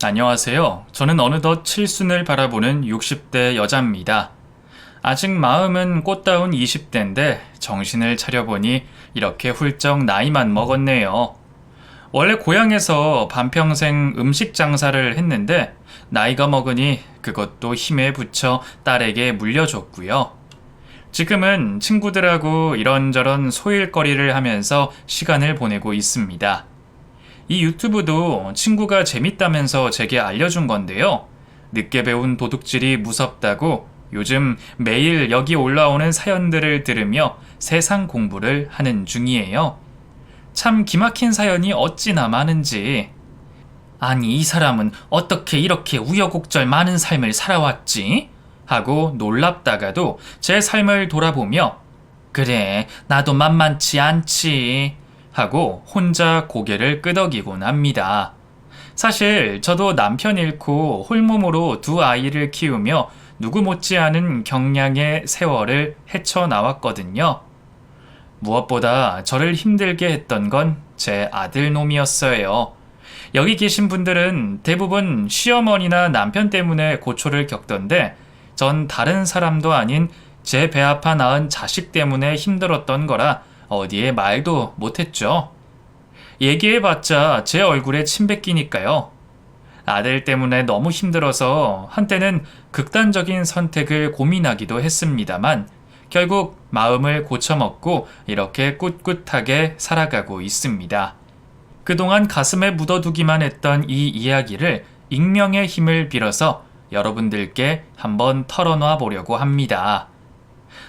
안녕하세요. 저는 어느덧 칠순을 바라보는 60대 여자입니다. 아직 마음은 꽃다운 20대인데 정신을 차려보니 이렇게 훌쩍 나이만 먹었네요. 원래 고향에서 반평생 음식 장사를 했는데 나이가 먹으니 그것도 힘에 부쳐 딸에게 물려줬고요. 지금은 친구들하고 이런저런 소일거리를 하면서 시간을 보내고 있습니다. 이 유튜브도 친구가 재밌다면서 제게 알려준 건데요. 늦게 배운 도둑질이 무섭다고 요즘 매일 여기 올라오는 사연들을 들으며 세상 공부를 하는 중이에요. 참 기막힌 사연이 어찌나 많은지. 아니, 이 사람은 어떻게 이렇게 우여곡절 많은 삶을 살아왔지? 하고 놀랍다가도 제 삶을 돌아보며 그래, 나도 만만치 않지 하고 혼자 고개를 끄덕이곤 합니다. 사실 저도 남편 잃고 홀몸으로 두 아이를 키우며 누구 못지않은 경량의 세월을 헤쳐나왔거든요. 무엇보다 저를 힘들게 했던 건 제 아들놈이었어요. 여기 계신 분들은 대부분 시어머니나 남편 때문에 고초를 겪던데 전 다른 사람도 아닌 제 배 아파 낳은 자식 때문에 힘들었던 거라 어디에 말도 못했죠. 얘기해봤자 제 얼굴에 침 뱉기니까요. 아들 때문에 너무 힘들어서 한때는 극단적인 선택을 고민하기도 했습니다만 결국 마음을 고쳐먹고 이렇게 꿋꿋하게 살아가고 있습니다. 그동안 가슴에 묻어두기만 했던 이 이야기를 익명의 힘을 빌어서 여러분들께 한번 털어놔 보려고 합니다.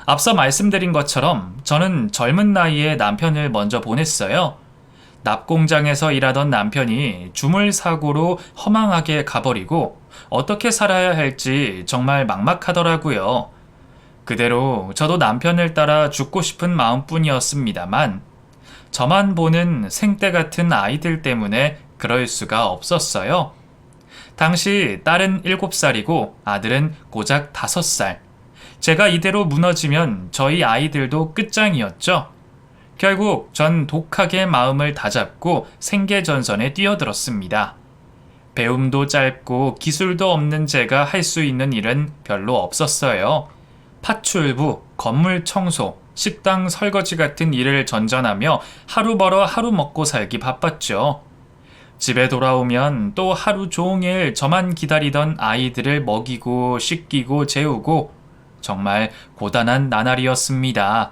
앞서 말씀드린 것처럼 저는 젊은 나이에 남편을 먼저 보냈어요. 납공장에서 일하던 남편이 주물사고로 허망하게 가버리고 어떻게 살아야 할지 정말 막막하더라고요. 그대로 저도 남편을 따라 죽고 싶은 마음뿐이었습니다만 저만 보는 생떼 같은 아이들 때문에 그럴 수가 없었어요. 당시 딸은 7살이고 아들은 고작 5살. 제가 이대로 무너지면 저희 아이들도 끝장이었죠. 결국 전 독하게 마음을 다잡고 생계전선에 뛰어들었습니다. 배움도 짧고 기술도 없는 제가 할 수 있는 일은 별로 없었어요. 파출부, 건물 청소, 식당 설거지 같은 일을 전전하며 하루 벌어 하루 먹고 살기 바빴죠. 집에 돌아오면 또 하루 종일 저만 기다리던 아이들을 먹이고 씻기고 재우고 정말 고단한 나날이었습니다.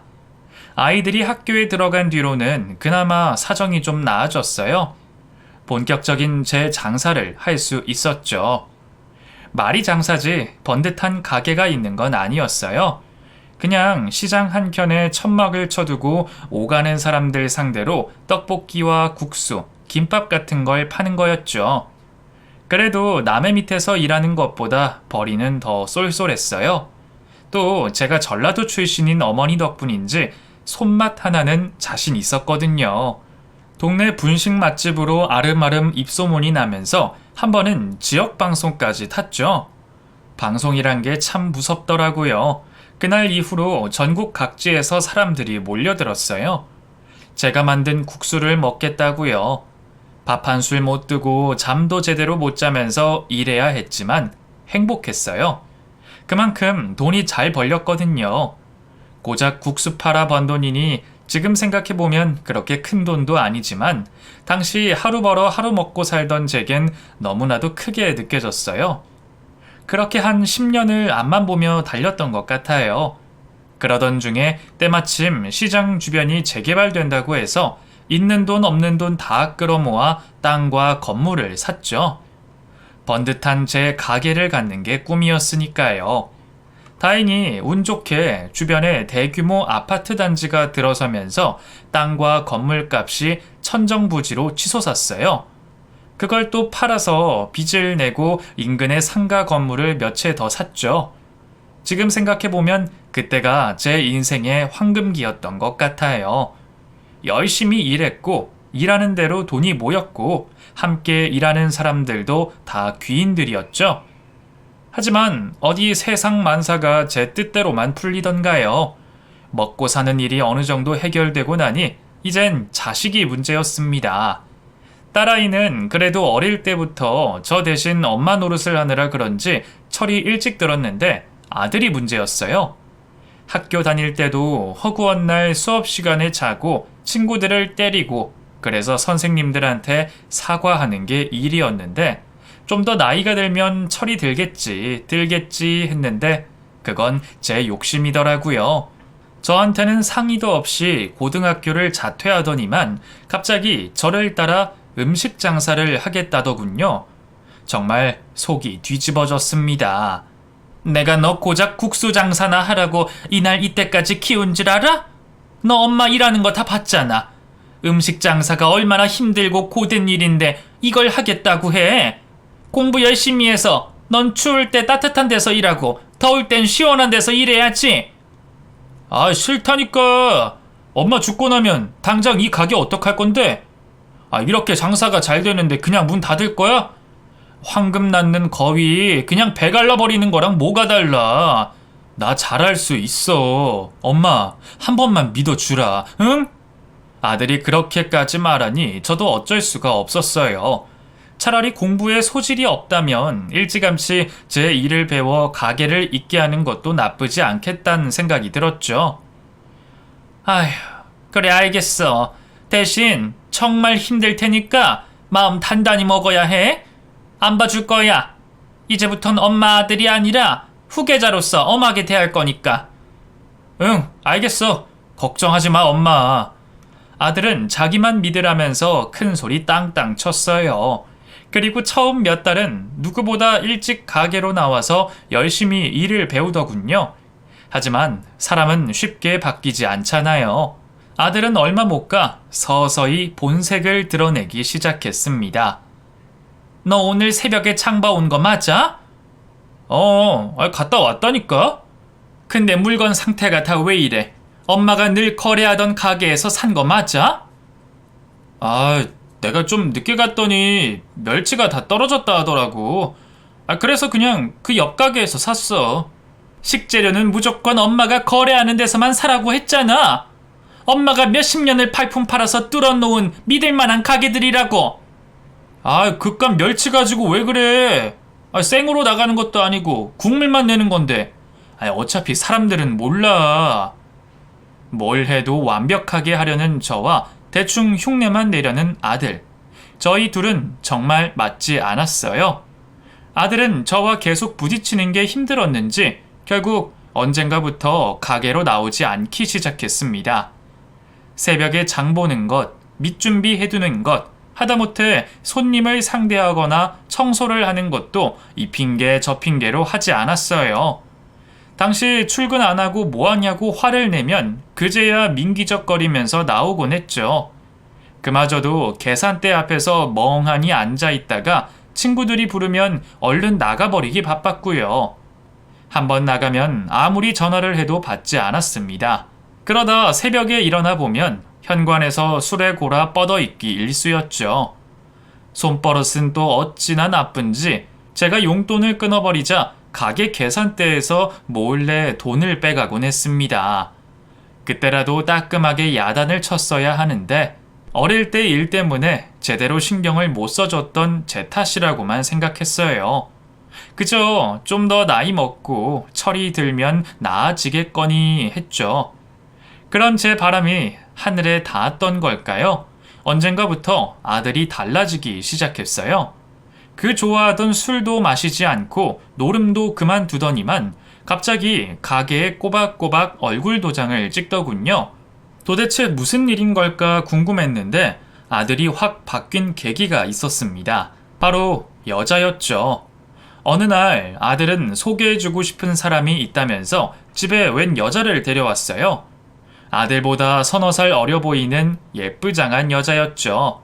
아이들이 학교에 들어간 뒤로는 그나마 사정이 좀 나아졌어요. 본격적인 제 장사를 할 수 있었죠. 말이 장사지 번듯한 가게가 있는 건 아니었어요. 그냥 시장 한켠에 천막을 쳐두고 오가는 사람들 상대로 떡볶이와 국수, 김밥 같은 걸 파는 거였죠. 그래도 남의 밑에서 일하는 것보다 벌이는 더 쏠쏠했어요. 또 제가 전라도 출신인 어머니 덕분인지 손맛 하나는 자신 있었거든요. 동네 분식 맛집으로 아름아름 입소문이 나면서 한 번은 지역 방송까지 탔죠. 방송이란 게 참 무섭더라고요. 그날 이후로 전국 각지에서 사람들이 몰려들었어요. 제가 만든 국수를 먹겠다고요. 밥 한 술 못 뜨고 잠도 제대로 못 자면서 일해야 했지만 행복했어요. 그만큼 돈이 잘 벌렸거든요. 고작 국수 팔아 번 돈이니 지금 생각해보면 그렇게 큰 돈도 아니지만 당시 하루 벌어 하루 먹고 살던 제겐 너무나도 크게 느껴졌어요. 그렇게 한 10년을 앞만 보며 달렸던 것 같아요. 그러던 중에 때마침 시장 주변이 재개발된다고 해서 있는 돈 없는 돈 다 끌어모아 땅과 건물을 샀죠. 번듯한 제 가게를 갖는 게 꿈이었으니까요. 다행히 운 좋게 주변에 대규모 아파트 단지가 들어서면서 땅과 건물 값이 천정부지로 치솟았어요. 그걸 또 팔아서 빚을 내고 인근의 상가 건물을 몇 채 더 샀죠. 지금 생각해보면 그때가 제 인생의 황금기였던 것 같아요. 열심히 일했고 일하는 대로 돈이 모였고 함께 일하는 사람들도 다 귀인들이었죠. 하지만 어디 세상 만사가 제 뜻대로만 풀리던가요. 먹고 사는 일이 어느 정도 해결되고 나니 이젠 자식이 문제였습니다. 딸아이는 그래도 어릴 때부터 저 대신 엄마 노릇을 하느라 그런지 철이 일찍 들었는데 아들이 문제였어요. 학교 다닐 때도 허구한 날 수업 시간에 자고 친구들을 때리고 그래서 선생님들한테 사과하는 게 일이었는데 좀 더 나이가 들면 철이 들겠지 했는데 그건 제 욕심이더라고요. 저한테는 상의도 없이 고등학교를 자퇴하더니만 갑자기 저를 따라 음식 장사를 하겠다더군요. 정말 속이 뒤집어졌습니다. 내가 너 고작 국수 장사나 하라고 이날 이때까지 키운 줄 알아? 너 엄마 일하는 거 다 봤잖아. 음식 장사가 얼마나 힘들고 고된 일인데 이걸 하겠다고 해. 공부 열심히 해서 넌 추울 때 따뜻한 데서 일하고 더울 땐 시원한 데서 일해야지. 아, 싫다니까. 엄마 죽고 나면 당장 이 가게 어떡할 건데? 아, 이렇게 장사가 잘 되는데 그냥 문 닫을 거야? 황금 낳는 거위 그냥 배 갈라버리는 거랑 뭐가 달라. 나 잘할 수 있어. 엄마, 한 번만 믿어주라, 응? 아들이 그렇게까지 말하니 저도 어쩔 수가 없었어요. 차라리 공부에 소질이 없다면 일찌감치 제 일을 배워 가게를 잇게 하는 것도 나쁘지 않겠다는 생각이 들었죠. 아휴, 그래 알겠어. 대신 정말 힘들 테니까 마음 단단히 먹어야 해. 안 봐줄 거야. 이제부턴 엄마 아들이 아니라 후계자로서 엄하게 대할 거니까. 응, 알겠어. 걱정하지 마, 엄마. 아들은 자기만 믿으라면서 큰 소리 땅땅 쳤어요. 그리고 처음 몇 달은 누구보다 일찍 가게로 나와서 열심히 일을 배우더군요. 하지만 사람은 쉽게 바뀌지 않잖아요. 아들은 얼마 못 가 서서히 본색을 드러내기 시작했습니다. 너 오늘 새벽에 장봐 온 거 맞아? 갔다 왔다니까? 근데 물건 상태가 다 왜 이래? 엄마가 늘 거래하던 가게에서 산 거 맞아? 내가 좀 늦게 갔더니 멸치가 다 떨어졌다 하더라고. 그래서 그냥 그 옆 가게에서 샀어. 식재료는 무조건 엄마가 거래하는 데서만 사라고 했잖아. 엄마가 몇십 년을 팔품 팔아서 뚫어놓은 믿을만한 가게들이라고. 그깟 멸치 가지고 왜 그래? 생으로 나가는 것도 아니고 국물만 내는 건데. 어차피 사람들은 몰라. 뭘 해도 완벽하게 하려는 저와 대충 흉내만 내려는 아들. 저희 둘은 정말 맞지 않았어요. 아들은 저와 계속 부딪히는 게 힘들었는지 결국 언젠가부터 가게로 나오지 않기 시작했습니다. 새벽에 장 보는 것, 밑준비 해두는 것, 하다못해 손님을 상대하거나 청소를 하는 것도 이 핑계 저 핑계로 하지 않았어요. 당시 출근 안 하고 뭐 하냐고 화를 내면 그제야 민기적거리면서 나오곤 했죠. 그마저도 계산대 앞에서 멍하니 앉아 있다가 친구들이 부르면 얼른 나가버리기 바빴고요. 한번 나가면 아무리 전화를 해도 받지 않았습니다. 그러다 새벽에 일어나 보면 현관에서 술에 골아 뻗어있기 일쑤였죠. 손버릇은 또 어찌나 나쁜지 제가 용돈을 끊어버리자 가게 계산대에서 몰래 돈을 빼가곤 했습니다. 그때라도 따끔하게 야단을 쳤어야 하는데 어릴 때 일 때문에 제대로 신경을 못 써줬던 제 탓이라고만 생각했어요. 그저 좀 더 나이 먹고 철이 들면 나아지겠거니 했죠. 그런 제 바람이 하늘에 닿았던 걸까요? 언젠가부터 아들이 달라지기 시작했어요. 그 좋아하던 술도 마시지 않고 노름도 그만두더니만 갑자기 가게에 꼬박꼬박 얼굴 도장을 찍더군요. 도대체 무슨 일인 걸까 궁금했는데 아들이 확 바뀐 계기가 있었습니다. 바로 여자였죠. 어느 날 아들은 소개해주고 싶은 사람이 있다면서 집에 웬 여자를 데려왔어요. 아들보다 서너 살 어려 보이는 예쁘장한 여자였죠.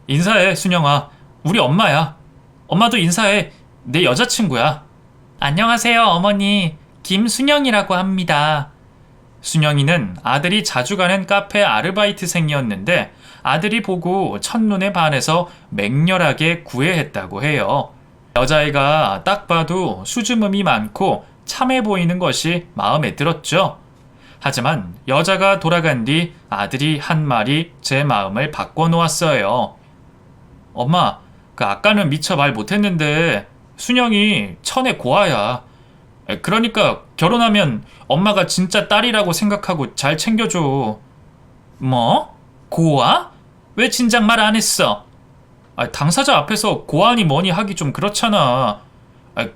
인사해, 순영아. 우리 엄마야. 엄마도 인사해. 내 여자친구야. 안녕하세요, 어머니. 김순영이라고 합니다. 순영이는 아들이 자주 가는 카페 아르바이트생이었는데 아들이 보고 첫눈에 반해서 맹렬하게 구애했다고 해요. 여자애가 딱 봐도 수줍음이 많고 참해 보이는 것이 마음에 들었죠. 하지만 여자가 돌아간 뒤 아들이 한 말이 제 마음을 바꿔놓았어요. 엄마, 아까는 미처 말 못했는데 순영이 천의 고아야. 그러니까 결혼하면 엄마가 진짜 딸이라고 생각하고 잘 챙겨줘. 뭐? 고아? 왜 진작 말 안 했어? 당사자 앞에서 고아니 뭐니 하기 좀 그렇잖아.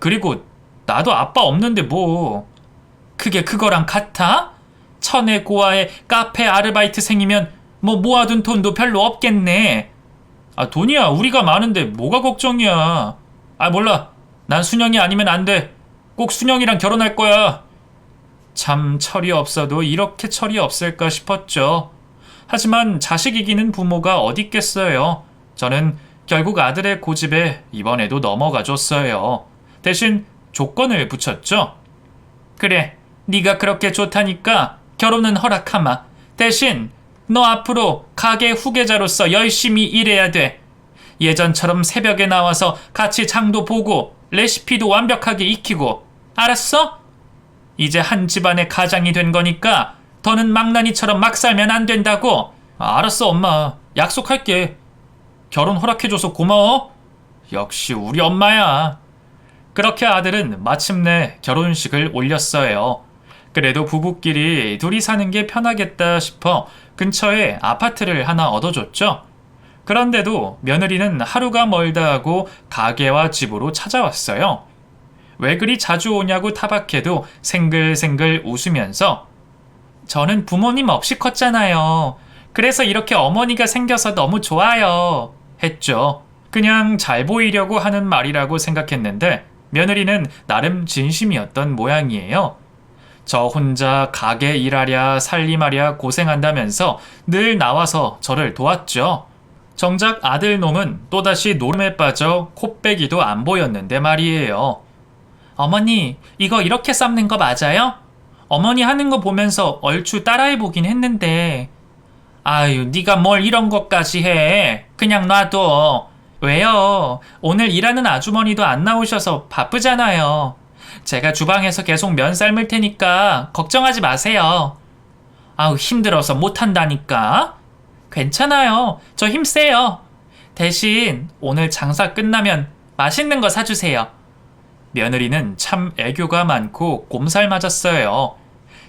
그리고 나도 아빠 없는데 뭐. 그게 그거랑 같아? 천의 고아에 카페 아르바이트생이면 뭐 모아둔 돈도 별로 없겠네. 돈이야 우리가 많은데 뭐가 걱정이야. 몰라. 난 순영이 아니면 안 돼. 꼭 순영이랑 결혼할 거야. 참 철이 없어도 이렇게 철이 없을까 싶었죠. 하지만 자식 이기는 부모가 어딨겠어요. 저는 결국 아들의 고집에 이번에도 넘어가 줬어요. 대신 조건을 붙였죠. 그래, 네가 그렇게 좋다니까 결혼은 허락하마. 대신 너 앞으로 가게 후계자로서 열심히 일해야 돼. 예전처럼 새벽에 나와서 같이 장도 보고 레시피도 완벽하게 익히고. 알았어? 이제 한 집안의 가장이 된 거니까 더는 망나니처럼 막 살면 안 된다고. 알았어 엄마. 약속할게. 결혼 허락해줘서 고마워. 역시 우리 엄마야. 그렇게 아들은 마침내 결혼식을 올렸어요. 그래도 부부끼리 둘이 사는 게 편하겠다 싶어 근처에 아파트를 하나 얻어줬죠. 그런데도 며느리는 하루가 멀다 하고 가게와 집으로 찾아왔어요. 왜 그리 자주 오냐고 타박해도 생글생글 웃으면서 저는 부모님 없이 컸잖아요. 그래서 이렇게 어머니가 생겨서 너무 좋아요. 했죠. 그냥 잘 보이려고 하는 말이라고 생각했는데 며느리는 나름 진심이었던 모양이에요. 저 혼자 가게 일하랴 살림하랴 고생한다면서 늘 나와서 저를 도왔죠. 정작 아들 놈은 또다시 노름에 빠져 코빼기도 안 보였는데 말이에요. 어머니, 이거 이렇게 삶는 거 맞아요? 어머니 하는 거 보면서 얼추 따라해보긴 했는데. 아유, 네가 뭘 이런 것까지 해. 그냥 놔둬. 왜요? 오늘 일하는 아주머니도 안 나오셔서 바쁘잖아요. 제가 주방에서 계속 면 삶을 테니까 걱정하지 마세요. 아우, 힘들어서 못한다니까. 괜찮아요. 저 힘세요. 대신 오늘 장사 끝나면 맛있는 거 사주세요. 며느리는 참 애교가 많고 곰살 맞았어요.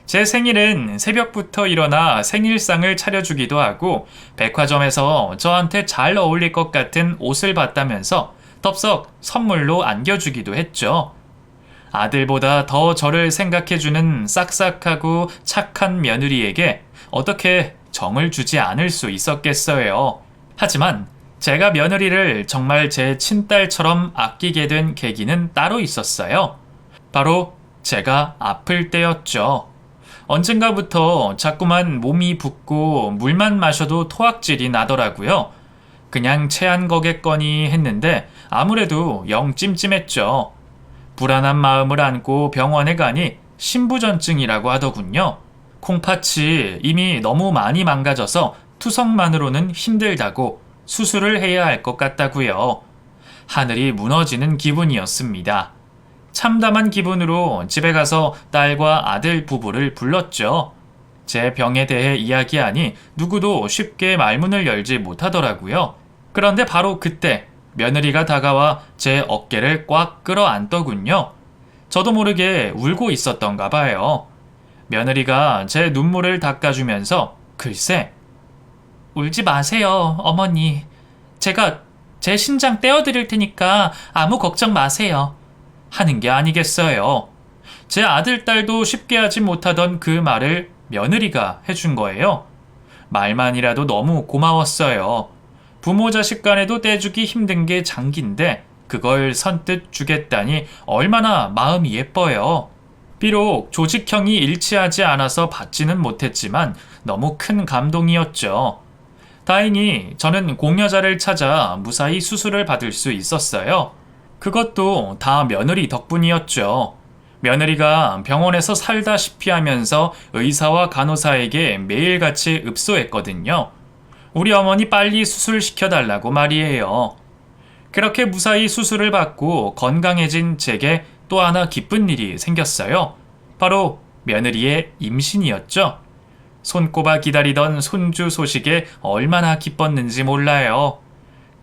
제 생일은 새벽부터 일어나 생일상을 차려주기도 하고 백화점에서 저한테 잘 어울릴 것 같은 옷을 봤다면서 덥석 선물로 안겨주기도 했죠. 아들보다 더 저를 생각해주는 싹싹하고 착한 며느리에게 어떻게 정을 주지 않을 수 있었겠어요. 하지만 제가 며느리를 정말 제 친딸처럼 아끼게 된 계기는 따로 있었어요. 바로 제가 아플 때였죠. 언젠가부터 자꾸만 몸이 붓고 물만 마셔도 토악질이 나더라고요. 그냥 체한 거겠거니 했는데 아무래도 영 찜찜했죠. 불안한 마음을 안고 병원에 가니 신부전증이라고 하더군요. 콩팥이 이미 너무 많이 망가져서 투석만으로는 힘들다고 수술을 해야 할 것 같다고요. 하늘이 무너지는 기분이었습니다. 참담한 기분으로 집에 가서 딸과 아들 부부를 불렀죠. 제 병에 대해 이야기하니 누구도 쉽게 말문을 열지 못하더라고요. 그런데 바로 그때 며느리가 다가와 제 어깨를 꽉 끌어안더군요. 저도 모르게 울고 있었던가 봐요. 며느리가 제 눈물을 닦아주면서 글쎄, 울지 마세요, 어머니. 제가 제 신장 떼어드릴 테니까 아무 걱정 마세요. 하는 게 아니겠어요. 제 아들, 딸도 쉽게 하지 못하던 그 말을 며느리가 해준 거예요. 말만이라도 너무 고마웠어요. 부모 자식 간에도 떼주기 힘든 게 장기인데 그걸 선뜻 주겠다니 얼마나 마음이 예뻐요. 비록 조직형이 일치하지 않아서 받지는 못했지만 너무 큰 감동이었죠. 다행히 저는 공여자를 찾아 무사히 수술을 받을 수 있었어요. 그것도 다 며느리 덕분이었죠. 며느리가 병원에서 살다시피 하면서 의사와 간호사에게 매일같이 읍소했거든요. 우리 어머니 빨리 수술시켜달라고 말이에요. 그렇게 무사히 수술을 받고 건강해진 제게 또 하나 기쁜 일이 생겼어요. 바로 며느리의 임신이었죠. 손꼽아 기다리던 손주 소식에 얼마나 기뻤는지 몰라요.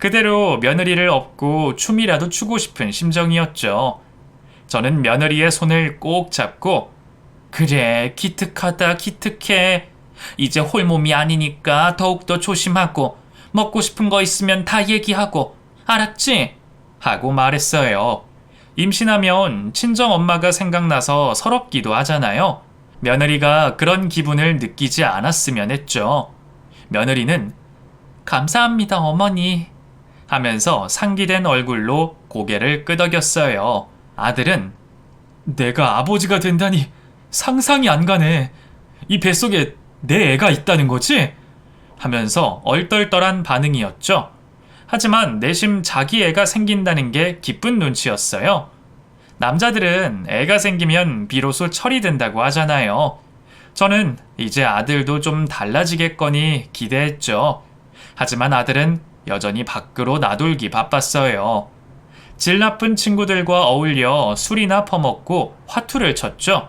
그대로 며느리를 업고 춤이라도 추고 싶은 심정이었죠. 저는 며느리의 손을 꼭 잡고 그래, 기특하다, 기특해. 이제 홀몸이 아니니까 더욱더 조심하고 먹고 싶은 거 있으면 다 얘기하고 알았지? 하고 말했어요. 임신하면 친정엄마가 생각나서 서럽기도 하잖아요. 며느리가 그런 기분을 느끼지 않았으면 했죠. 며느리는 감사합니다, 어머니 하면서 상기된 얼굴로 고개를 끄덕였어요. 아들은 내가 아버지가 된다니 상상이 안 가네. 이 뱃속에 내 애가 있다는 거지? 하면서 얼떨떨한 반응이었죠. 하지만 내심 자기 애가 생긴다는 게 기쁜 눈치였어요. 남자들은 애가 생기면 비로소 철이 든다고 하잖아요. 저는 이제 아들도 좀 달라지겠거니 기대했죠. 하지만 아들은 여전히 밖으로 나돌기 바빴어요. 질 나쁜 친구들과 어울려 술이나 퍼먹고 화투를 쳤죠.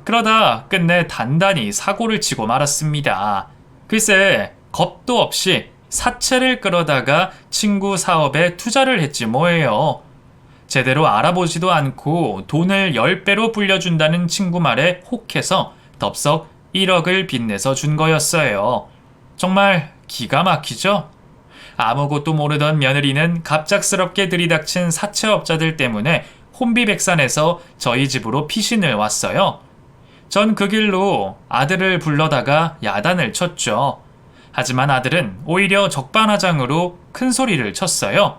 그러다 끝내 단단히 사고를 치고 말았습니다. 글쎄, 겁도 없이 사채를 끌어다가 친구 사업에 투자를 했지 뭐예요. 제대로 알아보지도 않고 돈을 10배로 불려준다는 친구 말에 혹해서 덥석 1억을 빚내서 준 거였어요. 정말 기가 막히죠? 아무것도 모르던 며느리는 갑작스럽게 들이닥친 사채업자들 때문에 혼비백산해서 저희 집으로 피신을 왔어요. 전 그 길로 아들을 불러다가 야단을 쳤죠. 하지만 아들은 오히려 적반하장으로 큰 소리를 쳤어요.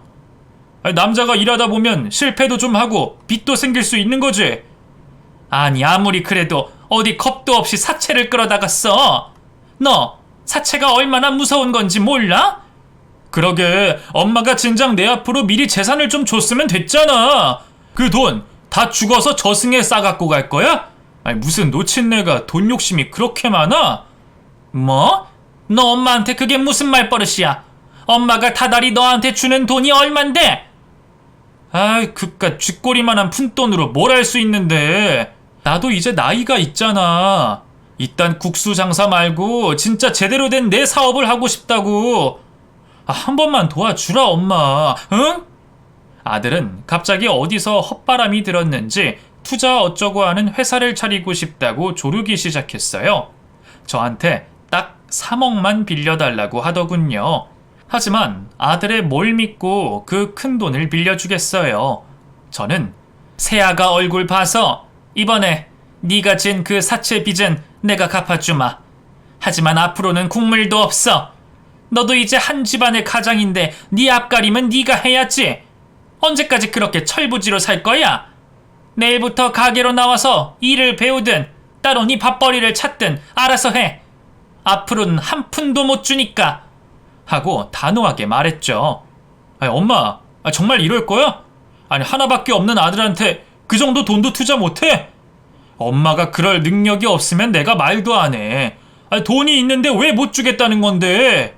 남자가 일하다 보면 실패도 좀 하고 빚도 생길 수 있는 거지. 아니, 아무리 그래도 어디 겁도 없이 사채를 끌어다가 써. 너 사채가 얼마나 무서운 건지 몰라? 그러게, 엄마가 진작 내 앞으로 미리 재산을 좀 줬으면 됐잖아. 그 돈 다 죽어서 저승에 싸갖고 갈 거야? 아니, 무슨 노친네가 돈 욕심이 그렇게 많아? 뭐? 너 엄마한테 그게 무슨 말버릇이야? 엄마가 다달이 너한테 주는 돈이 얼만데? 아이, 그깟 쥐꼬리만한 푼돈으로 뭘 할 수 있는데. 나도 이제 나이가 있잖아. 이딴 국수 장사 말고 진짜 제대로 된 내 사업을 하고 싶다고. 한 번만 도와주라, 엄마. 응? 아들은 갑자기 어디서 헛바람이 들었는지 투자 어쩌고 하는 회사를 차리고 싶다고 조르기 시작했어요. 저한테 딱 3억만 빌려달라고 하더군요. 하지만 아들의 뭘 믿고 그 큰 돈을 빌려주겠어요. 저는 새아가 얼굴 봐서 이번에 네가 진 그 사채 빚은 내가 갚아주마. 하지만 앞으로는 국물도 없어. 너도 이제 한 집안의 가장인데 네 앞가림은 네가 해야지. 언제까지 그렇게 철부지로 살 거야? 내일부터 가게로 나와서 일을 배우든 따로 네 밥벌이를 찾든 알아서 해. 앞으로는 한 푼도 못 주니까. 하고 단호하게 말했죠. 아니, 엄마, 정말 이럴 거야? 아니, 하나밖에 없는 아들한테 그 정도 돈도 투자 못해? 엄마가 그럴 능력이 없으면 내가 말도 안 해. 아니, 돈이 있는데 왜 못 주겠다는 건데?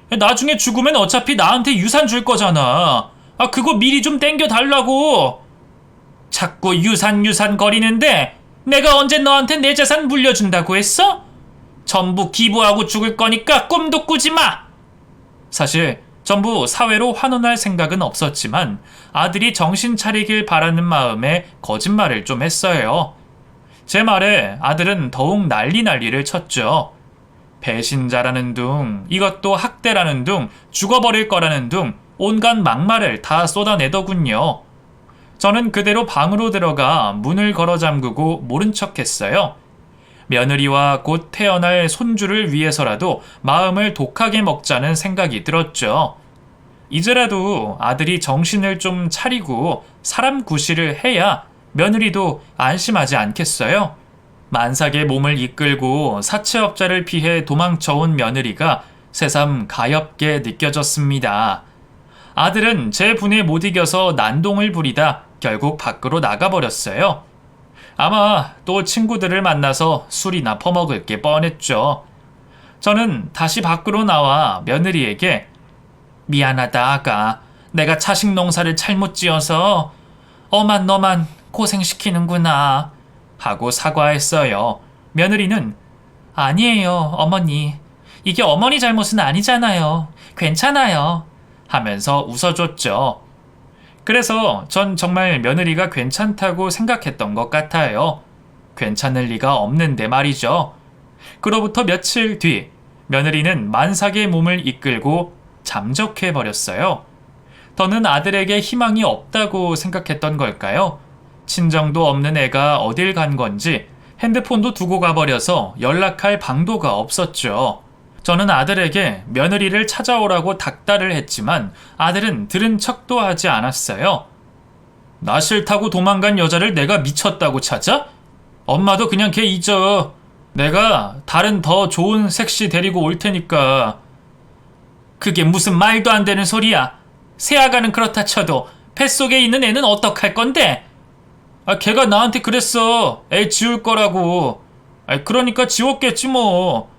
나중에 죽으면 어차피 나한테 유산 줄 거잖아. 그거 미리 좀 땡겨 달라고. 자꾸 유산 거리는데 내가 언제 너한테 내 재산 물려준다고 했어? 전부 기부하고 죽을 거니까 꿈도 꾸지 마. 사실 전부 사회로 환원할 생각은 없었지만 아들이 정신 차리길 바라는 마음에 거짓말을 좀 했어요. 제 말에 아들은 더욱 난리를 쳤죠. 배신자라는 둥, 이것도 학대라는 둥, 죽어버릴 거라는 둥, 온갖 막말을 다 쏟아내더군요. 저는 그대로 방으로 들어가 문을 걸어 잠그고 모른 척했어요. 며느리와 곧 태어날 손주를 위해서라도 마음을 독하게 먹자는 생각이 들었죠. 이제라도 아들이 정신을 좀 차리고 사람 구실을 해야 며느리도 안심하지 않겠어요? 만삭의 몸을 이끌고 사채업자를 피해 도망쳐온 며느리가 새삼 가엾게 느껴졌습니다. 아들은 제 분에 못 이겨서 난동을 부리다 결국 밖으로 나가버렸어요. 아마 또 친구들을 만나서 술이나 퍼먹을 게 뻔했죠. 저는 다시 밖으로 나와 며느리에게 미안하다 아가, 내가 자식 농사를 잘못 지어서 엄한 너만 고생시키는구나 하고 사과했어요. 며느리는 아니에요 어머니, 이게 어머니 잘못은 아니잖아요. 괜찮아요 하면서 웃어줬죠. 그래서 전 정말 며느리가 괜찮다고 생각했던 것 같아요. 괜찮을 리가 없는데 말이죠. 그로부터 며칠 뒤 며느리는 만삭의 몸을 이끌고 잠적해버렸어요. 더는 아들에게 희망이 없다고 생각했던 걸까요? 친정도 없는 애가 어딜 간 건지 핸드폰도 두고 가버려서 연락할 방도가 없었죠. 저는 아들에게 며느리를 찾아오라고 닥달을 했지만 아들은 들은 척도 하지 않았어요. 나 싫다고 도망간 여자를 내가 미쳤다고 찾아? 엄마도 그냥 걔 잊어. 내가 다른 더 좋은 섹시 데리고 올 테니까. 그게 무슨 말도 안 되는 소리야. 새아가는 그렇다 쳐도 뱃속에 있는 애는 어떡할 건데? 걔가 나한테 그랬어. 애 지울 거라고. 그러니까 지웠겠지 뭐.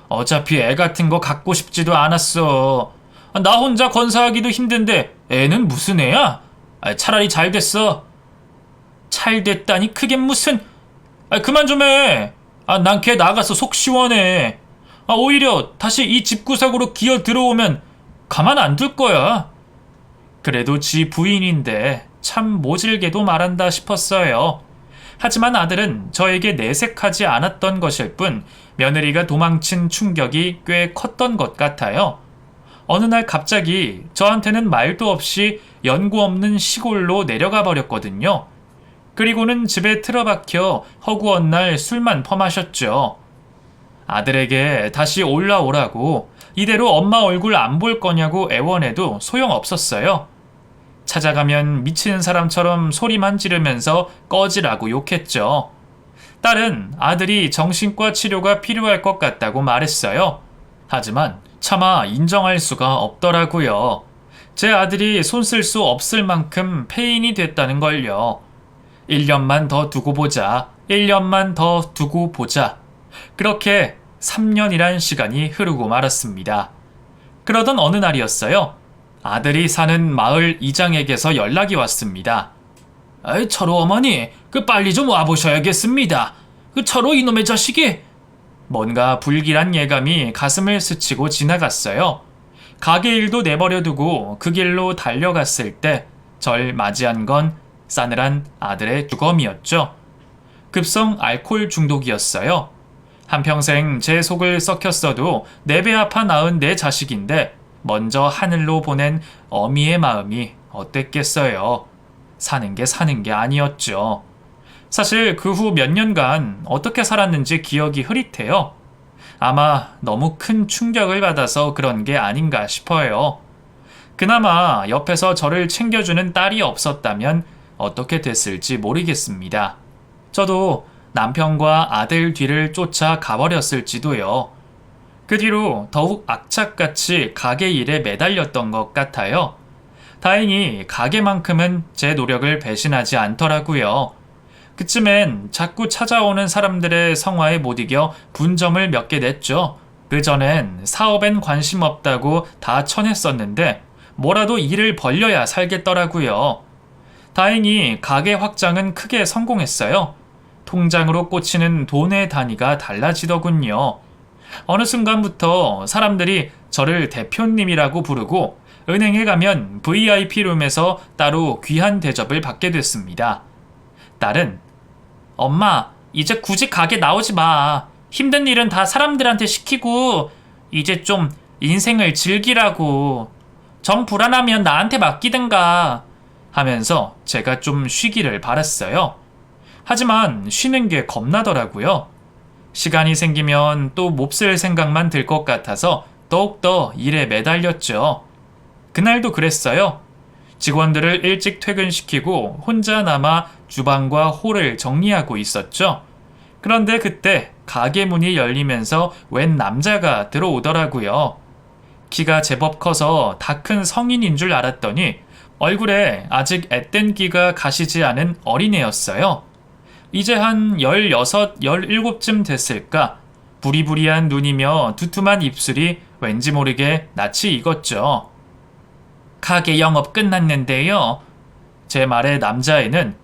어차피 애 같은 거 갖고 싶지도 않았어. 나 혼자 건사하기도 힘든데 애는 무슨 애야? 차라리 잘 됐어. 잘 됐다니 그게 무슨... 그만 좀 해. 난 걔 나가서 속 시원해. 오히려 다시 이 집구석으로 기어 들어오면 가만 안 둘 거야. 그래도 지 부인인데 참 모질게도 말한다 싶었어요. 하지만 아들은 저에게 내색하지 않았던 것일 뿐 며느리가 도망친 충격이 꽤 컸던 것 같아요. 어느 날 갑자기 저한테는 말도 없이 연고 없는 시골로 내려가 버렸거든요. 그리고는 집에 틀어박혀 허구한 날 술만 퍼마셨죠. 아들에게 다시 올라오라고 이대로 엄마 얼굴 안 볼 거냐고 애원해도 소용없었어요. 찾아가면 미치는 사람처럼 소리만 지르면서 꺼지라고 욕했죠. 딸은 아들이 정신과 치료가 필요할 것 같다고 말했어요. 하지만 차마 인정할 수가 없더라고요. 제 아들이 손 쓸 수 없을 만큼 폐인이 됐다는 걸요. 1년만 더 두고 보자. 1년만 더 두고 보자. 그렇게 3년이란 시간이 흐르고 말았습니다. 그러던 어느 날이었어요. 아들이 사는 마을 이장에게서 연락이 왔습니다. 철호 어머니, 빨리 좀 와보셔야겠습니다. 철호 이놈의 자식이... 뭔가 불길한 예감이 가슴을 스치고 지나갔어요. 가게 일도 내버려두고 그 길로 달려갔을 때 절 맞이한 건 싸늘한 아들의 주검이었죠. 급성 알코올 중독이었어요. 한평생 제 속을 썩혔어도 내 배 아파 낳은 내 자식인데 먼저 하늘로 보낸 어미의 마음이 어땠겠어요. 사는 게 아니었죠. 사실 그 후 몇 년간 어떻게 살았는지 기억이 흐릿해요. 아마 너무 큰 충격을 받아서 그런 게 아닌가 싶어요. 그나마 옆에서 저를 챙겨주는 딸이 없었다면 어떻게 됐을지 모르겠습니다. 저도 남편과 아들 뒤를 쫓아 가버렸을지도요. 그 뒤로 더욱 악착같이 가게 일에 매달렸던 것 같아요. 다행히 가게만큼은 제 노력을 배신하지 않더라고요. 그쯤엔 자꾸 찾아오는 사람들의 성화에 못 이겨 분점을 몇 개 냈죠. 그전엔 사업엔 관심 없다고 다 쳐냈었는데 뭐라도 일을 벌려야 살겠더라고요. 다행히 가게 확장은 크게 성공했어요. 통장으로 꽂히는 돈의 단위가 달라지더군요. 어느 순간부터 사람들이 저를 대표님이라고 부르고 은행에 가면 VIP룸에서 따로 귀한 대접을 받게 됐습니다. 딸은 엄마, 이제 굳이 가게 나오지 마. 힘든 일은 다 사람들한테 시키고 이제 좀 인생을 즐기라고. 정 불안하면 나한테 맡기든가 하면서 제가 좀 쉬기를 바랐어요. 하지만 쉬는 게 겁나더라고요. 시간이 생기면 또 몹쓸 생각만 들 것 같아서 더욱더 일에 매달렸죠. 그날도 그랬어요. 직원들을 일찍 퇴근시키고 혼자 남아 주방과 홀을 정리하고 있었죠. 그런데 그때 가게 문이 열리면서 웬 남자가 들어오더라고요. 키가 제법 커서 다 큰 성인인 줄 알았더니 얼굴에 아직 앳된 끼가 가시지 않은 어린애였어요. 이제 한 16, 17쯤 됐을까? 부리부리한 눈이며 두툼한 입술이 왠지 모르게 낯이 익었죠. 가게 영업 끝났는데요. 제 말에 남자애는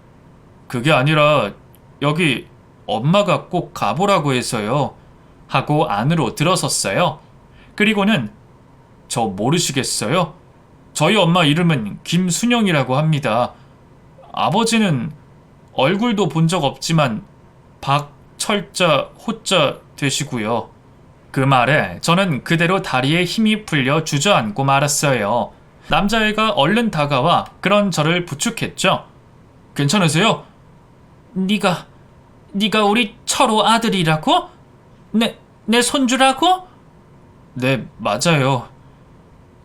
그게 아니라 여기 엄마가 꼭 가보라고 해서요. 하고 안으로 들어섰어요. 그리고는 저 모르시겠어요? 저희 엄마 이름은 김순영이라고 합니다. 아버지는 얼굴도 본 적 없지만 박철자 호자 되시고요. 그 말에 저는 그대로 다리에 힘이 풀려 주저앉고 말았어요. 남자애가 얼른 다가와 그런 저를 부축했죠. 괜찮으세요? 네가 우리 철호 아들이라고? 내 손주라고? 네, 맞아요.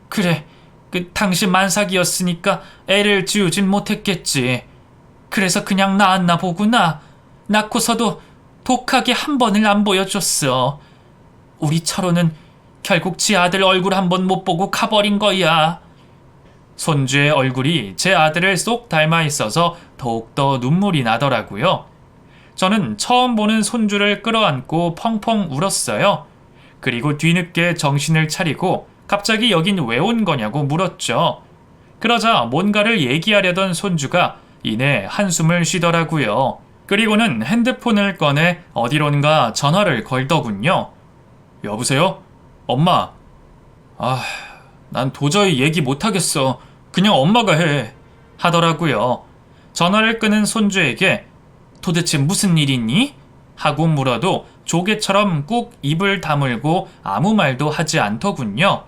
그래, 당신 만삭이었으니까 애를 지우진 못했겠지. 그래서 그냥 낳았나 보구나. 낳고서도 독하게 한 번을 안 보여줬어. 우리 철호는 결국 지 아들 얼굴 한 번 못 보고 가버린 거야. 손주의 얼굴이 제 아들을 쏙 닮아 있어서 더욱더 눈물이 나더라고요. 저는 처음 보는 손주를 끌어안고 펑펑 울었어요. 그리고 뒤늦게 정신을 차리고 갑자기 여긴 왜 온 거냐고 물었죠. 그러자 뭔가를 얘기하려던 손주가 이내 한숨을 쉬더라고요. 그리고는 핸드폰을 꺼내 어디론가 전화를 걸더군요. 여보세요? 엄마. 난 도저히 얘기 못하겠어. 그냥 엄마가 해. 하더라고요. 전화를 끄는 손주에게 도대체 무슨 일이니? 하고 물어도 조개처럼 꾹 입을 다물고 아무 말도 하지 않더군요.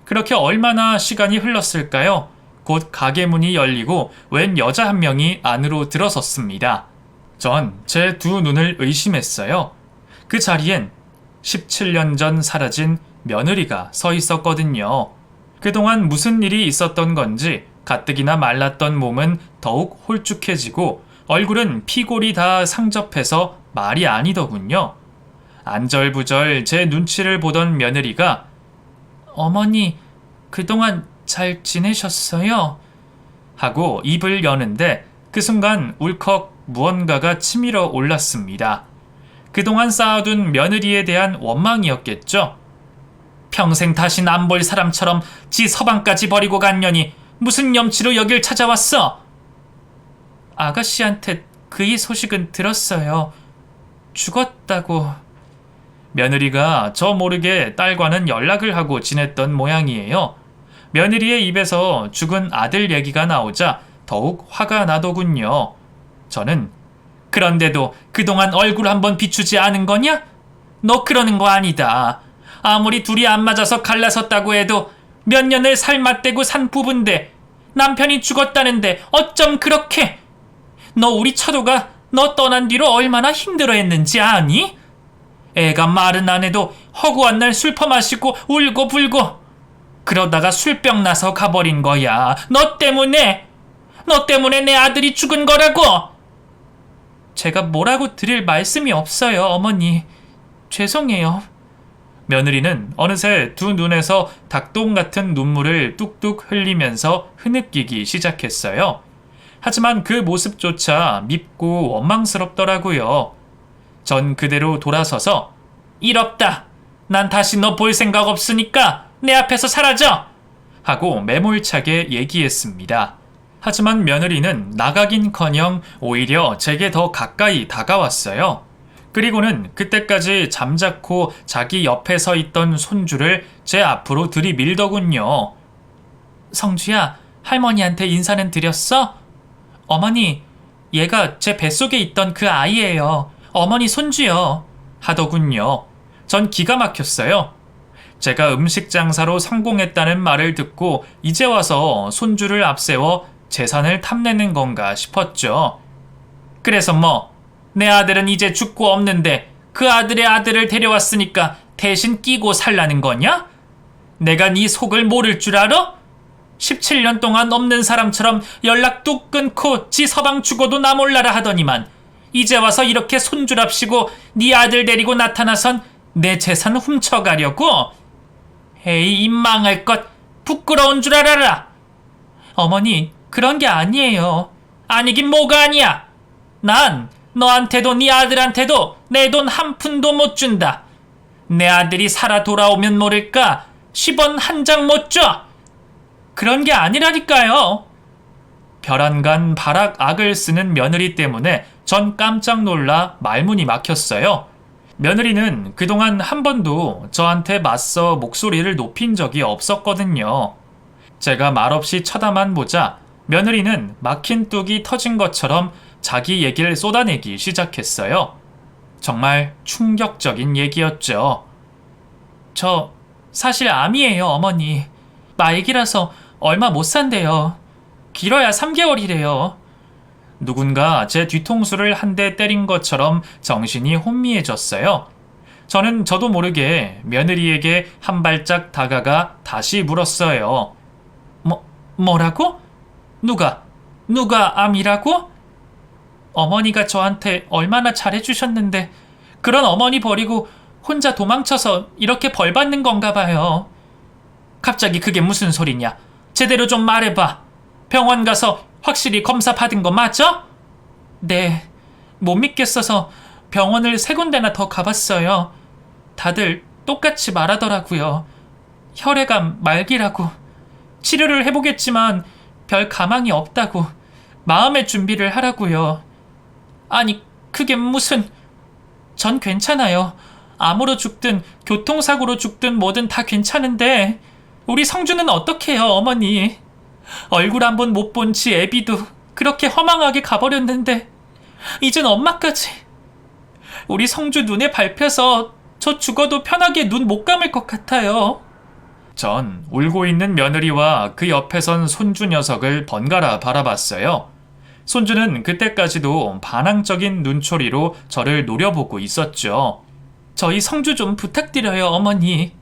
그렇게 얼마나 시간이 흘렀을까요? 곧 가게 문이 열리고 웬 여자 한 명이 안으로 들어섰습니다. 전 제 두 눈을 의심했어요. 그 자리엔 17년 전 사라진 며느리가 서 있었거든요. 그동안 무슨 일이 있었던 건지 가뜩이나 말랐던 몸은 더욱 홀쭉해지고 얼굴은 피골이 다 상접해서 말이 아니더군요. 안절부절 제 눈치를 보던 며느리가 어머니, 그동안 잘 지내셨어요? 하고 입을 여는데 그 순간 울컥 무언가가 치밀어 올랐습니다. 그동안 쌓아둔 며느리에 대한 원망이었겠죠. 평생 다신 안 볼 사람처럼 지 서방까지 버리고 갔냐니 무슨 염치로 여길 찾아왔어? 아가씨한테 그 소식은 들었어요. 죽었다고. 며느리가 저 모르게 딸과는 연락을 하고 지냈던 모양이에요. 며느리의 입에서 죽은 아들 얘기가 나오자 더욱 화가 나더군요. 저는 그런데도 그동안 얼굴 한번 비추지 않은 거냐? 너 그러는 거 아니다. 아무리 둘이 안 맞아서 갈라섰다고 해도 몇 년을 살맞대고 산 부부인데 남편이 죽었다는데 어쩜 그렇게? 너 우리 철호가 너 떠난 뒤로 얼마나 힘들어했는지 아니? 애가 말은 안 해도 허구한 날 술 퍼마시고 울고 불고 그러다가 술병 나서 가버린 거야. 너 때문에 내 아들이 죽은 거라고. 제가 뭐라고 드릴 말씀이 없어요, 어머니. 죄송해요. 며느리는 어느새 두 눈에서 닭똥 같은 눈물을 뚝뚝 흘리면서 흐느끼기 시작했어요. 하지만 그 모습조차 밉고 원망스럽더라고요. 전 그대로 돌아서서 일 없다. 난 다시 너 볼 생각 없으니까 내 앞에서 사라져. 하고 매몰차게 얘기했습니다. 하지만 며느리는 나가긴커녕 오히려 제게 더 가까이 다가왔어요. 그리고는 그때까지 잠자코 자기 옆에 서 있던 손주를 제 앞으로 들이밀더군요. 성주야, 할머니한테 인사는 드렸어? 어머니, 얘가 제 뱃속에 있던 그 아이예요. 어머니 손주요. 하더군요. 전 기가 막혔어요. 제가 음식 장사로 성공했다는 말을 듣고 이제 와서 손주를 앞세워 재산을 탐내는 건가 싶었죠. 그래서 뭐, 내 아들은 이제 죽고 없는데 그 아들의 아들을 데려왔으니까 대신 끼고 살라는 거냐? 내가 네 속을 모를 줄 알아? 17년 동안 없는 사람처럼 연락 뚝 끊고 지 서방 죽어도 나 몰라라 하더니만 이제 와서 이렇게 손주랍시고 네 아들 데리고 나타나선 내 재산 훔쳐가려고? 에이, 이 망할 것, 부끄러운 줄 알아라. 어머니, 그런 게 아니에요. 아니긴 뭐가 아니야. 난 너한테도 네 아들한테도 내 돈 한 푼도 못 준다. 내 아들이 살아 돌아오면 모를까 10원 한 장 못 줘. 그런 게 아니라니까요. 벼랑간 발악악을 쓰는 며느리 때문에 전 깜짝 놀라 말문이 막혔어요. 며느리는 그동안 한 번도 저한테 맞서 목소리를 높인 적이 없었거든요. 제가 말없이 쳐다만 보자 며느리는 막힌 뚝이 터진 것처럼 자기 얘기를 쏟아내기 시작했어요. 정말 충격적인 얘기였죠. 저 사실 암이에요, 어머니. 말기라서 얼마 못 산대요. 길어야 3개월이래요. 누군가 제 뒤통수를 한 대 때린 것처럼 정신이 혼미해졌어요. 저도 모르게 며느리에게 한 발짝 다가가 다시 물었어요. 뭐라고? 누가 암이라고? 어머니가 저한테 얼마나 잘해주셨는데 그런 어머니 버리고 혼자 도망쳐서 이렇게 벌 받는 건가 봐요. 갑자기 그게 무슨 소리냐? 제대로 좀 말해봐. 병원 가서 확실히 검사 받은 거 맞아? 네, 못 믿겠어서 병원을 3군데나 더 가봤어요. 다들 똑같이 말하더라고요. 혈액암 말기라고. 치료를 해보겠지만 별 가망이 없다고. 마음의 준비를 하라고요. 아니, 그게 무슨... 전 괜찮아요. 암으로 죽든 교통사고로 죽든 뭐든 다 괜찮은데 우리 성주는 어떡해요, 어머니. 얼굴 한 번 못 본 지 애비도 그렇게 허망하게 가버렸는데 이젠 엄마까지. 우리 성주 눈에 밟혀서 저 죽어도 편하게 눈 못 감을 것 같아요. 전 울고 있는 며느리와 그 옆에 선 손주 녀석을 번갈아 바라봤어요. 손주는 그때까지도 반항적인 눈초리로 저를 노려보고 있었죠. 저희 성주 좀 부탁드려요, 어머니.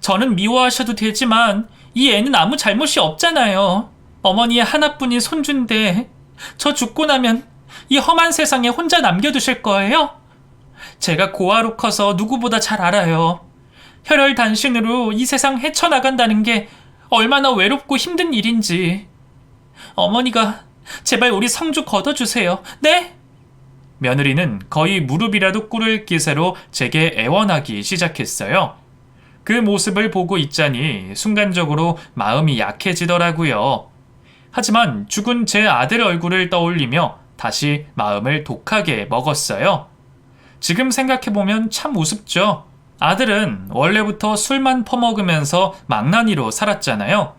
저는 미워하셔도 되지만 이 애는 아무 잘못이 없잖아요. 어머니의 하나뿐인 손주인데 저 죽고 나면 이 험한 세상에 혼자 남겨두실 거예요? 제가 고아로 커서 누구보다 잘 알아요. 혈혈단신으로 이 세상 헤쳐나간다는 게 얼마나 외롭고 힘든 일인지. 어머니가 제발 우리 성주 걷어주세요. 네? 며느리는 거의 무릎이라도 꿇을 기세로 제게 애원하기 시작했어요. 그 모습을 보고 있자니 순간적으로 마음이 약해지더라고요. 하지만 죽은 제 아들 얼굴을 떠올리며 다시 마음을 독하게 먹었어요. 지금 생각해보면 참 우습죠. 아들은 원래부터 술만 퍼먹으면서 망나니로 살았잖아요.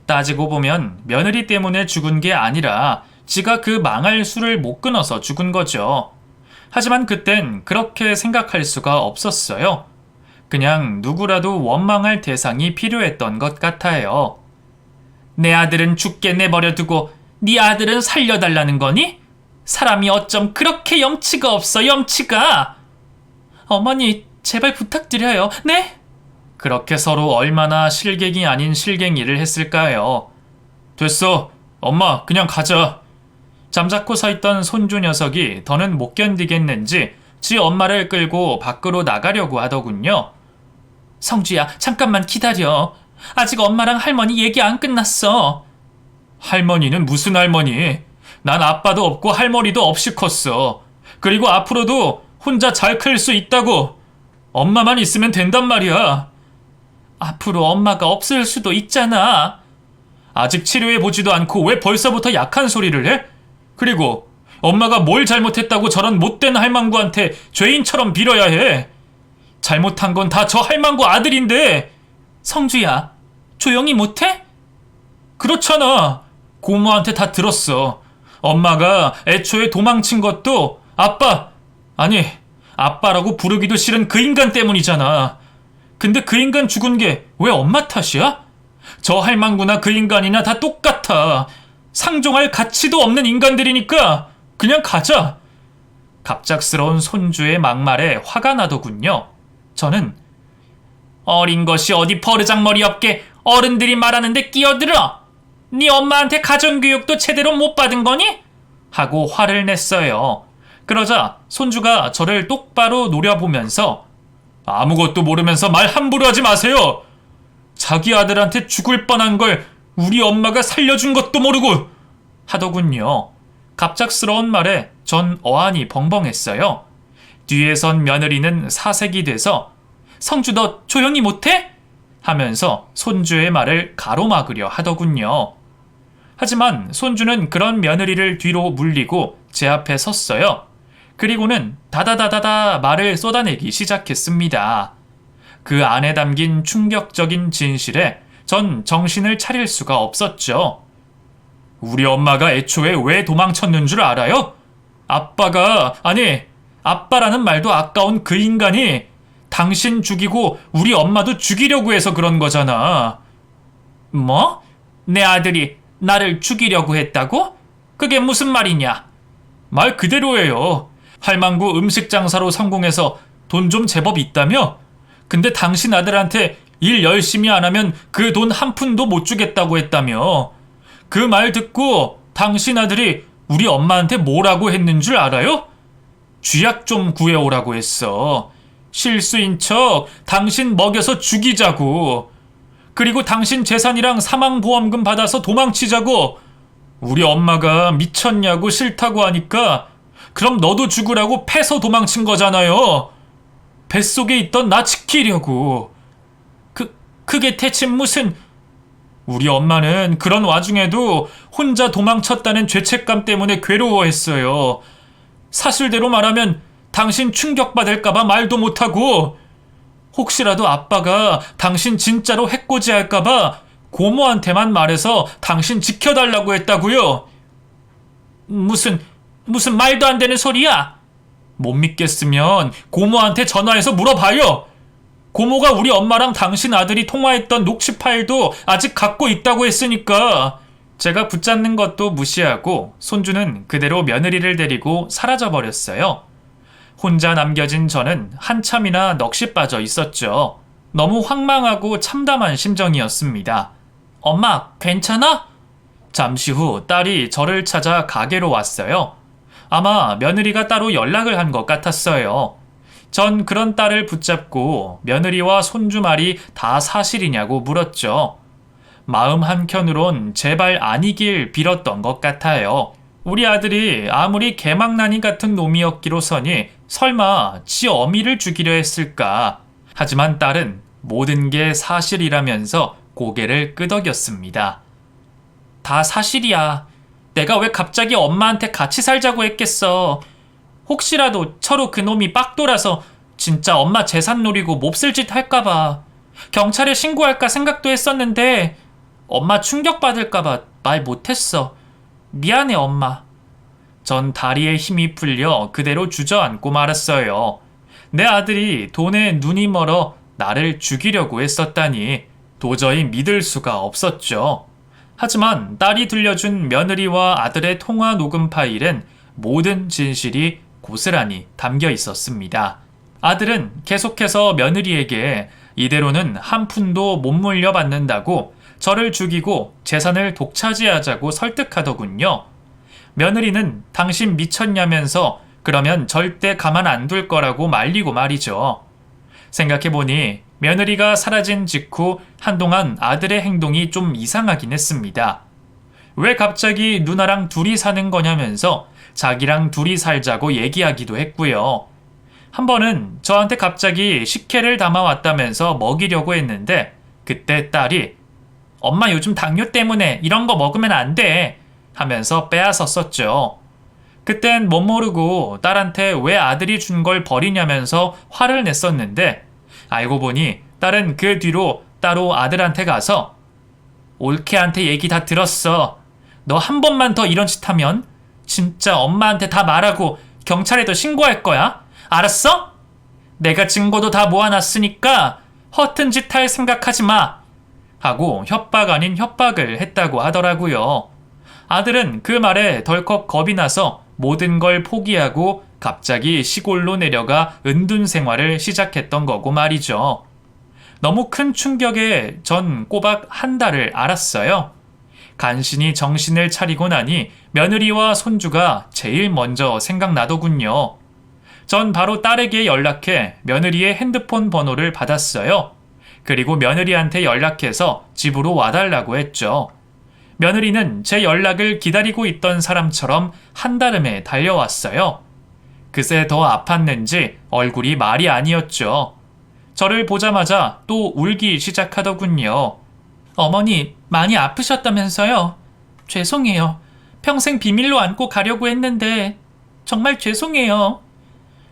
따지고 보면 며느리 때문에 죽은 게 아니라 지가 그 망할 술을 못 끊어서 죽은 거죠. 하지만 그땐 그렇게 생각할 수가 없었어요. 그냥 누구라도 원망할 대상이 필요했던 것 같아요. 내 아들은 죽게 내버려 두고 네 아들은 살려달라는 거니? 사람이 어쩜 그렇게 염치가 없어, 염치가! 어머니, 제발 부탁드려요. 네? 그렇게 서로 얼마나 실갱이 아닌 실갱이를 했을까요? 됐어. 엄마, 그냥 가자. 잠자코 서 있던 손주 녀석이 더는 못 견디겠는지 지 엄마를 끌고 밖으로 나가려고 하더군요. 성주야, 잠깐만 기다려. 아직 엄마랑 할머니 얘기 안 끝났어. 할머니는 무슨 할머니? 난 아빠도 없고 할머니도 없이 컸어. 그리고 앞으로도 혼자 잘 클 수 있다고. 엄마만 있으면 된단 말이야. 앞으로 엄마가 없을 수도 있잖아. 아직 치료해보지도 않고 왜 벌써부터 약한 소리를 해? 그리고 엄마가 뭘 잘못했다고 저런 못된 할망구한테 죄인처럼 빌어야 해? 잘못한 건 다 저 할망구 아들인데. 성주야, 조용히 못해? 그렇잖아. 고모한테 다 들었어. 엄마가 애초에 도망친 것도 아빠라고 부르기도 싫은 그 인간 때문이잖아. 근데 그 인간 죽은 게 왜 엄마 탓이야? 저 할망구나 그 인간이나 다 똑같아. 상종할 가치도 없는 인간들이니까 그냥 가자. 갑작스러운 손주의 막말에 화가 나더군요. 저는 어린 것이 어디 버르장머리 없게 어른들이 말하는데 끼어들어. 네 엄마한테 가정교육도 제대로 못 받은 거니? 하고 화를 냈어요. 그러자 손주가 저를 똑바로 노려보면서 아무것도 모르면서 말 함부로 하지 마세요. 자기 아들한테 죽을 뻔한 걸 우리 엄마가 살려준 것도 모르고 하더군요. 갑작스러운 말에 전 어안이 벙벙했어요. 뒤에 선 며느리는 사색이 돼서 성주 너 조용히 못해? 하면서 손주의 말을 가로막으려 하더군요. 하지만 손주는 그런 며느리를 뒤로 물리고 제 앞에 섰어요. 그리고는 다다다다다 말을 쏟아내기 시작했습니다. 그 안에 담긴 충격적인 진실에 전 정신을 차릴 수가 없었죠. 우리 엄마가 애초에 왜 도망쳤는 줄 알아요? 아빠라는 말도 아까운 그 인간이 당신 죽이고 우리 엄마도 죽이려고 해서 그런 거잖아. 뭐? 내 아들이 나를 죽이려고 했다고? 그게 무슨 말이냐? 말 그대로예요. 할망구 음식 장사로 성공해서 돈 좀 제법 있다며? 근데 당신 아들한테 일 열심히 안 하면 그 돈 한 푼도 못 주겠다고 했다며. 그 말 듣고 당신 아들이 우리 엄마한테 뭐라고 했는 줄 알아요? 쥐약 좀 구해오라고 했어. 실수인 척 당신 먹여서 죽이자고. 그리고 당신 재산이랑 사망보험금 받아서 도망치자고. 우리 엄마가 미쳤냐고 싫다고 하니까 그럼 너도 죽으라고 패서 도망친 거잖아요. 뱃속에 있던 나 지키려고. 그게 대체 무슨... 우리 엄마는 그런 와중에도 혼자 도망쳤다는 죄책감 때문에 괴로워했어요. 사실대로 말하면 당신 충격받을까봐 말도 못하고, 혹시라도 아빠가 당신 진짜로 해코지할까봐 고모한테만 말해서 당신 지켜달라고 했다고요. 무슨 말도 안 되는 소리야? 못 믿겠으면 고모한테 전화해서 물어봐요. 고모가 우리 엄마랑 당신 아들이 통화했던 녹취 파일도 아직 갖고 있다고 했으니까. 제가 붙잡는 것도 무시하고 손주는 그대로 며느리를 데리고 사라져버렸어요. 혼자 남겨진 저는 한참이나 넋이 빠져 있었죠. 너무 황망하고 참담한 심정이었습니다. 엄마, 괜찮아? 잠시 후 딸이 저를 찾아 가게로 왔어요. 아마 며느리가 따로 연락을 한 것 같았어요. 전 그런 딸을 붙잡고 며느리와 손주 말이 다 사실이냐고 물었죠. 마음 한켠으론 제발 아니길 빌었던 것 같아요. 우리 아들이 아무리 개망나니 같은 놈이었기로서니 설마 지 어미를 죽이려 했을까. 하지만 딸은 모든 게 사실이라면서 고개를 끄덕였습니다. 다 사실이야. 내가 왜 갑자기 엄마한테 같이 살자고 했겠어. 혹시라도 서로 그놈이 빡돌아서 진짜 엄마 재산 노리고 몹쓸 짓 할까봐. 경찰에 신고할까 생각도 했었는데 엄마 충격받을까봐 말 못했어. 미안해, 엄마. 전 다리에 힘이 풀려 그대로 주저앉고 말았어요. 내 아들이 돈에 눈이 멀어 나를 죽이려고 했었다니 도저히 믿을 수가 없었죠. 하지만 딸이 들려준 며느리와 아들의 통화 녹음 파일엔 모든 진실이 고스란히 담겨 있었습니다. 아들은 계속해서 며느리에게 이대로는 한 푼도 못 물려받는다고 저를 죽이고 재산을 독차지하자고 설득하더군요. 며느리는 당신 미쳤냐면서 그러면 절대 가만 안 둘 거라고 말리고 말이죠. 생각해보니 며느리가 사라진 직후 한동안 아들의 행동이 좀 이상하긴 했습니다. 왜 갑자기 누나랑 둘이 사는 거냐면서 자기랑 둘이 살자고 얘기하기도 했고요. 한 번은 저한테 갑자기 식혜를 담아왔다면서 먹이려고 했는데 그때 딸이 엄마 요즘 당뇨 때문에 이런 거 먹으면 안 돼 하면서 빼앗았었죠. 그땐 못 모르고 딸한테 왜 아들이 준 걸 버리냐면서 화를 냈었는데 알고 보니 딸은 그 뒤로 따로 아들한테 가서 올케한테 얘기 다 들었어. 너 한 번만 더 이런 짓 하면 진짜 엄마한테 다 말하고 경찰에도 신고할 거야. 알았어? 내가 증거도 다 모아놨으니까 허튼 짓 할 생각하지 마. 하고 협박 아닌 협박을 했다고 하더라고요. 아들은 그 말에 덜컥 겁이 나서 모든 걸 포기하고 갑자기 시골로 내려가 은둔 생활을 시작했던 거고 말이죠. 너무 큰 충격에 전 꼬박 한 달을 앓았어요. 간신히 정신을 차리고 나니 며느리와 손주가 제일 먼저 생각나더군요. 전 바로 딸에게 연락해 며느리의 핸드폰 번호를 받았어요. 그리고 며느리한테 연락해서 집으로 와달라고 했죠. 며느리는 제 연락을 기다리고 있던 사람처럼 한달음에 달려왔어요. 그새 더 아팠는지 얼굴이 말이 아니었죠. 저를 보자마자 또 울기 시작하더군요. 어머니, 많이 아프셨다면서요? 죄송해요. 평생 비밀로 안고 가려고 했는데 정말 죄송해요.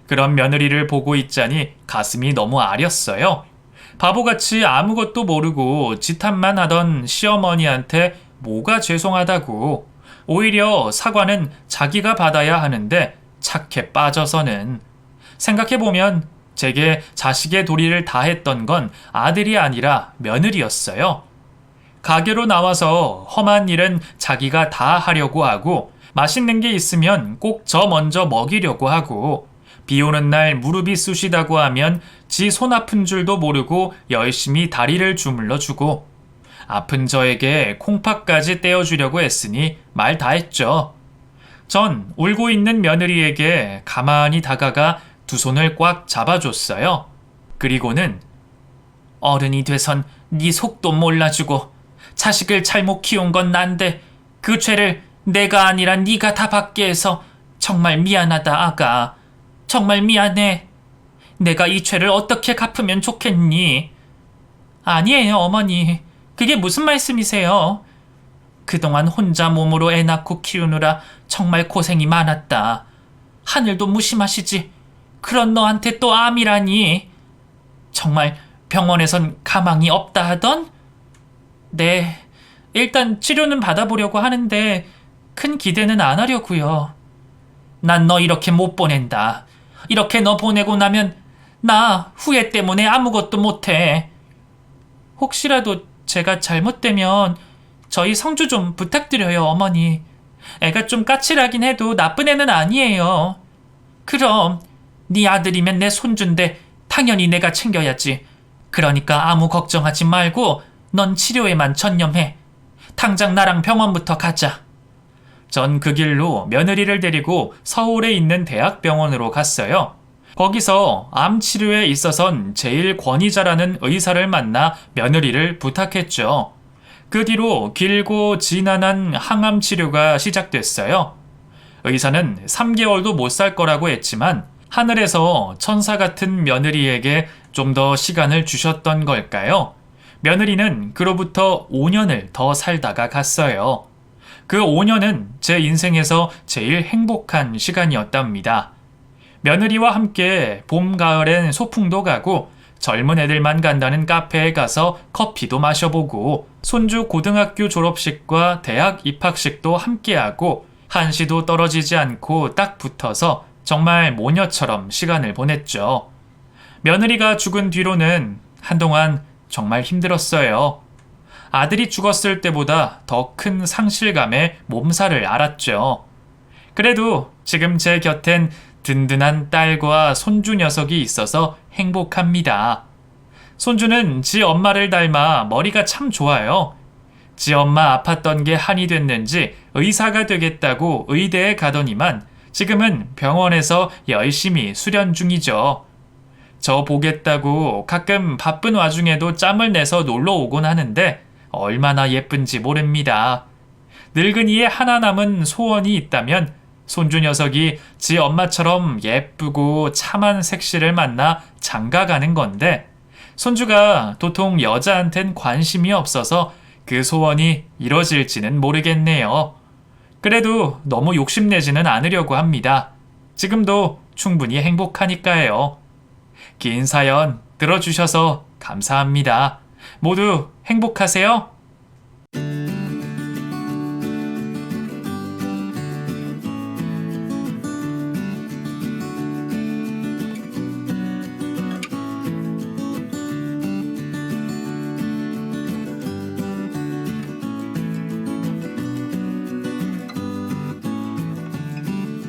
그런 며느리를 보고 있자니 가슴이 너무 아렸어요. 바보같이 아무것도 모르고 지탄만 하던 시어머니한테 뭐가 죄송하다고. 오히려 사과는 자기가 받아야 하는데 착해 빠져서는. 생각해보면 제게 자식의 도리를 다했던 건 아들이 아니라 며느리였어요. 가게로 나와서 험한 일은 자기가 다 하려고 하고, 맛있는 게 있으면 꼭 저 먼저 먹이려고 하고, 비 오는 날 무릎이 쑤시다고 하면 지 손 아픈 줄도 모르고 열심히 다리를 주물러 주고, 아픈 저에게 콩팥까지 떼어주려고 했으니 말 다 했죠. 전 울고 있는 며느리에게 가만히 다가가 두 손을 꽉 잡아줬어요. 그리고는 어른이 돼선 네 속도 몰라주고 자식을 잘못 키운 건 난데 그 죄를 내가 아니라 네가 다 받게 해서 정말 미안하다 아가. 정말 미안해. 내가 이 죄를 어떻게 갚으면 좋겠니? 아니에요 어머니. 그게 무슨 말씀이세요? 그동안 혼자 몸으로 애 낳고 키우느라 정말 고생이 많았다. 하늘도 무심하시지. 그런 너한테 또 암이라니. 정말 병원에선 가망이 없다 하던? 네, 일단 치료는 받아보려고 하는데 큰 기대는 안 하려고요. 난 너 이렇게 못 보낸다. 이렇게 너 보내고 나면 나 후회 때문에 아무것도 못해. 혹시라도 제가 잘못되면 저희 성주 좀 부탁드려요 어머니. 애가 좀 까칠하긴 해도 나쁜 애는 아니에요. 그럼 네 아들이면 내 손주인데 당연히 내가 챙겨야지. 그러니까 아무 걱정하지 말고 넌 치료에만 전념해. 당장 나랑 병원부터 가자. 전 그 길로 며느리를 데리고 서울에 있는 대학병원으로 갔어요. 거기서 암 치료에 있어선 제일 권위자라는 의사를 만나 며느리를 부탁했죠. 그 뒤로 길고 지난한 항암 치료가 시작됐어요. 의사는 3개월도 못 살 거라고 했지만 하늘에서 천사 같은 며느리에게 좀 더 시간을 주셨던 걸까요? 며느리는 그로부터 5년을 더 살다가 갔어요. 그 5년은 제 인생에서 제일 행복한 시간이었답니다. 며느리와 함께 봄, 가을엔 소풍도 가고 젊은 애들만 간다는 카페에 가서 커피도 마셔보고 손주 고등학교 졸업식과 대학 입학식도 함께하고 한시도 떨어지지 않고 딱 붙어서 정말 모녀처럼 시간을 보냈죠. 며느리가 죽은 뒤로는 한동안 정말 힘들었어요. 아들이 죽었을 때보다 더 큰 상실감에 몸살을 앓았죠. 그래도 지금 제 곁엔 든든한 딸과 손주 녀석이 있어서 행복합니다. 손주는 지 엄마를 닮아 머리가 참 좋아요. 지 엄마 아팠던 게 한이 됐는지 의사가 되겠다고 의대에 가더니만 지금은 병원에서 열심히 수련 중이죠. 저 보겠다고 가끔 바쁜 와중에도 짬을 내서 놀러 오곤 하는데 얼마나 예쁜지 모릅니다. 늙은이의 하나 남은 소원이 있다면 손주 녀석이 지 엄마처럼 예쁘고 참한 색시를 만나 장가가는 건데 손주가 도통 여자한텐 관심이 없어서 그 소원이 이뤄질지는 모르겠네요. 그래도 너무 욕심내지는 않으려고 합니다. 지금도 충분히 행복하니까요. 긴 사연 들어주셔서 감사합니다. 모두 행복하세요.